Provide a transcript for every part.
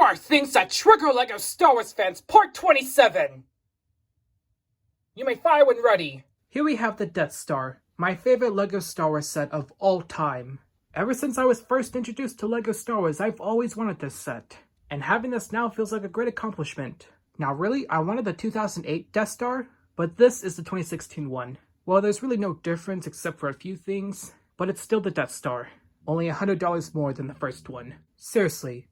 are things that trigger LEGO Star Wars fans, Part 27! You may fire when ready. Here we have the Death Star, my favorite LEGO Star Wars set of all time. Ever since I was first introduced to LEGO Star Wars, I've always wanted this set. And having this now feels like a great accomplishment. Now really, I wanted the 2008 Death Star, but this is the 2016 one. Well, there's really no difference except for a few things, but it's still the Death Star. Only $100 more than the first one. Seriously,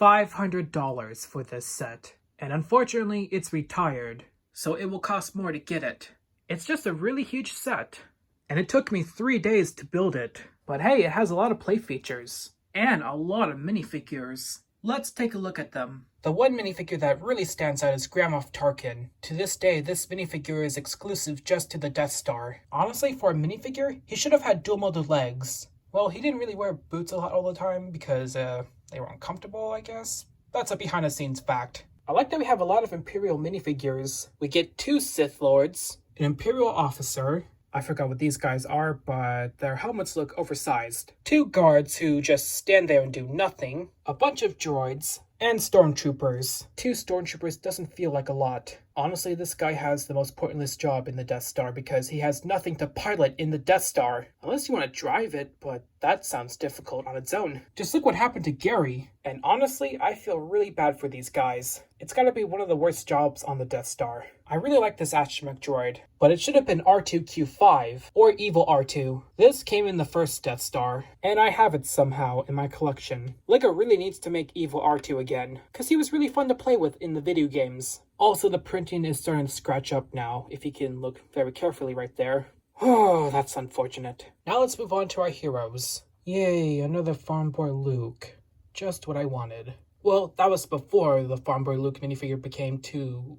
$500 for this set. And unfortunately, it's retired, so it will cost more to get it. It's just a really huge set, and it took me 3 days to build it. But hey, it has a lot of play features, and a lot of minifigures. Let's take a look at them. The one minifigure that really stands out is Grand Moff Tarkin. To this day, this minifigure is exclusive just to the Death Star. Honestly, for a minifigure, he should have had dual-molded legs. Well, he didn't really wear boots a lot all the time because, they were uncomfortable, I guess. That's a behind-the-scenes fact. I like that we have a lot of Imperial minifigures. We get 2 Sith Lords, an Imperial officer, I forgot what these guys are, but their helmets look oversized, 2 guards who just stand there and do nothing, a bunch of droids, and stormtroopers. 2 stormtroopers doesn't feel like a lot. Honestly, this guy has the most pointless job in the Death Star because he has nothing to pilot in the Death Star. Unless you want to drive it, but that sounds difficult on its own. Just look what happened to Gary. And honestly, I feel really bad for these guys. It's gotta be one of the worst jobs on the Death Star. I really like this astromech droid, but it should have been R2-Q5, or Evil R2. This came in the first Death Star, and I have it somehow in my collection. LEGO really needs to make Evil R2 again, because he was really fun to play with in the video games. Also, the printing is starting to scratch up now, if you can look very carefully right there. Oh, that's unfortunate. Now let's move on to our heroes. Yay, another Farm Boy Luke. Just what I wanted. Well, that was before the Farm Boy Luke minifigure became too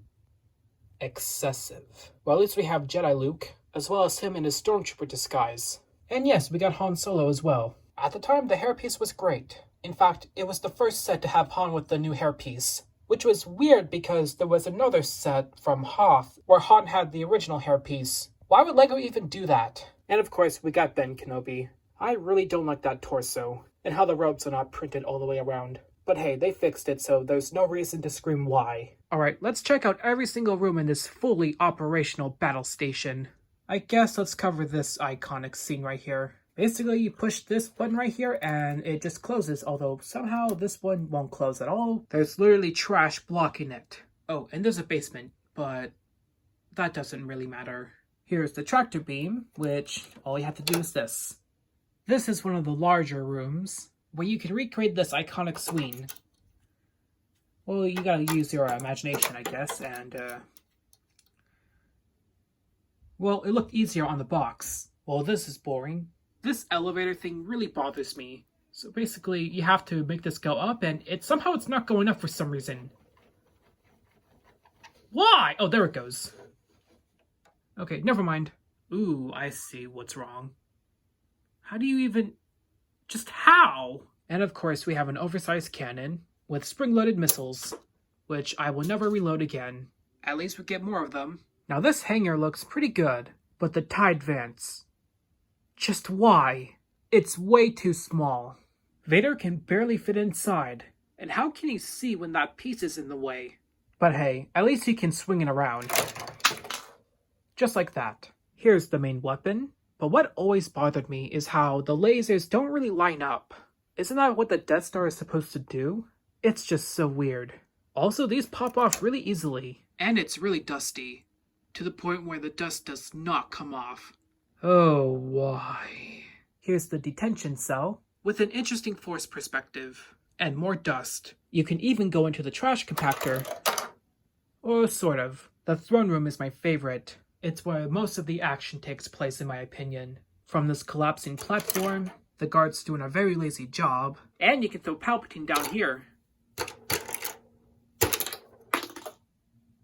excessive. Well, at least we have Jedi Luke, as well as him in his Stormtrooper disguise. And yes, we got Han Solo as well. At the time, the hairpiece was great. In fact, it was the first set to have Han with the new hairpiece. Which was weird because there was another set from Hoth where Han had the original hairpiece. Why would LEGO even do that? And of course, we got Ben Kenobi. I really don't like that torso, and how the robes are not printed all the way around. But hey, they fixed it, so there's no reason to scream why. Alright, let's check out every single room in this fully operational battle station. I guess let's cover this iconic scene right here. Basically, you push this button right here and it just closes, although somehow this one won't close at all. There's literally trash blocking it. Oh, and there's a basement, but that doesn't really matter. Here's the tractor beam, which all you have to do is this. This is one of the larger rooms, where you can recreate this iconic swing. Well, you gotta use your imagination, I guess, and, well, it looked easier on the box. Well, this is boring. This elevator thing really bothers me. So basically, you have to make this go up, and somehow it's not going up for some reason. Why? Oh, there it goes. Okay, never mind. Ooh, I see what's wrong. How do you even... just how? And of course, we have an oversized cannon with spring-loaded missiles, which I will never reload again. At least we get more of them. Now this hangar looks pretty good, but the Tide Vents... just why? It's way too small. Vader can barely fit inside, and how can he see when that piece is in the way? But hey, at least he can swing it around. Just like that. Here's the main weapon. But what always bothered me is how the lasers don't really line up. Isn't that what the Death Star is supposed to do? It's just so weird. Also, these pop off really easily. And it's really dusty. To the point where the dust does not come off. Oh, why? Here's the detention cell, with an interesting force perspective, and more dust. You can even go into the trash compactor. Or sort of. The throne room is my favorite. It's where most of the action takes place, in my opinion. From this collapsing platform, the guards doing a very lazy job, and you can throw Palpatine down here.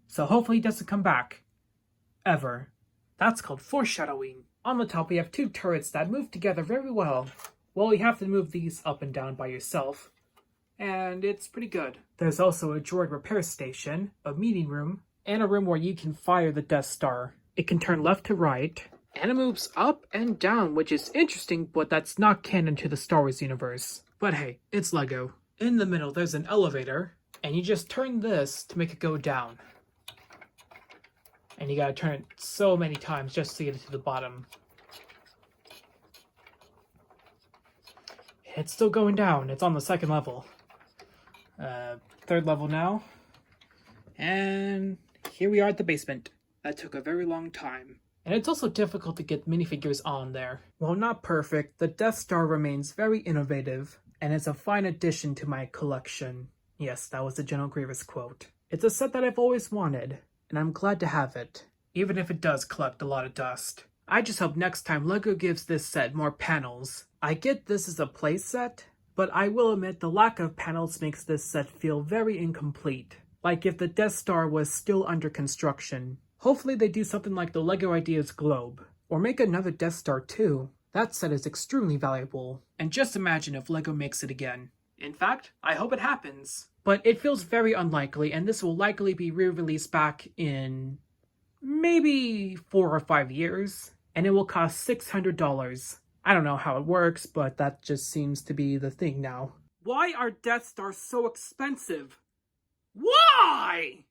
So hopefully he doesn't come back. Ever. That's called foreshadowing. On the top, we have 2 turrets that move together very well. Well, you have to move these up and down by yourself, and it's pretty good. There's also a droid repair station, a meeting room, and a room where you can fire the Death Star. It can turn left to right, and it moves up and down, which is interesting, but that's not canon to the Star Wars universe. But hey, it's LEGO. In the middle, there's an elevator, And you just turn this to make it go down. And you gotta turn it so many times just to get it to the bottom. It's still going down. It's on the second level. Third level now. And here we are at the basement. That took a very long time. And it's also difficult to get minifigures on there. While not perfect, the Death Star remains very innovative, and it's a fine addition to my collection. Yes, that was the General Grievous quote. It's a set that I've always wanted, and I'm glad to have it, even if it does collect a lot of dust. I just hope next time LEGO gives this set more panels. I get this is a play set, but I will admit the lack of panels makes this set feel very incomplete. Like if the Death Star was still under construction. Hopefully they do something like the LEGO Ideas Globe, or make another Death Star too. That set is extremely valuable. And just imagine if LEGO makes it again. In fact, I hope it happens. But it feels very unlikely, and this will likely be re-released back in maybe 4 or 5 years, and it will cost $600. I don't know how it works, but that just seems to be the thing now. Why are Death Stars so expensive? Why?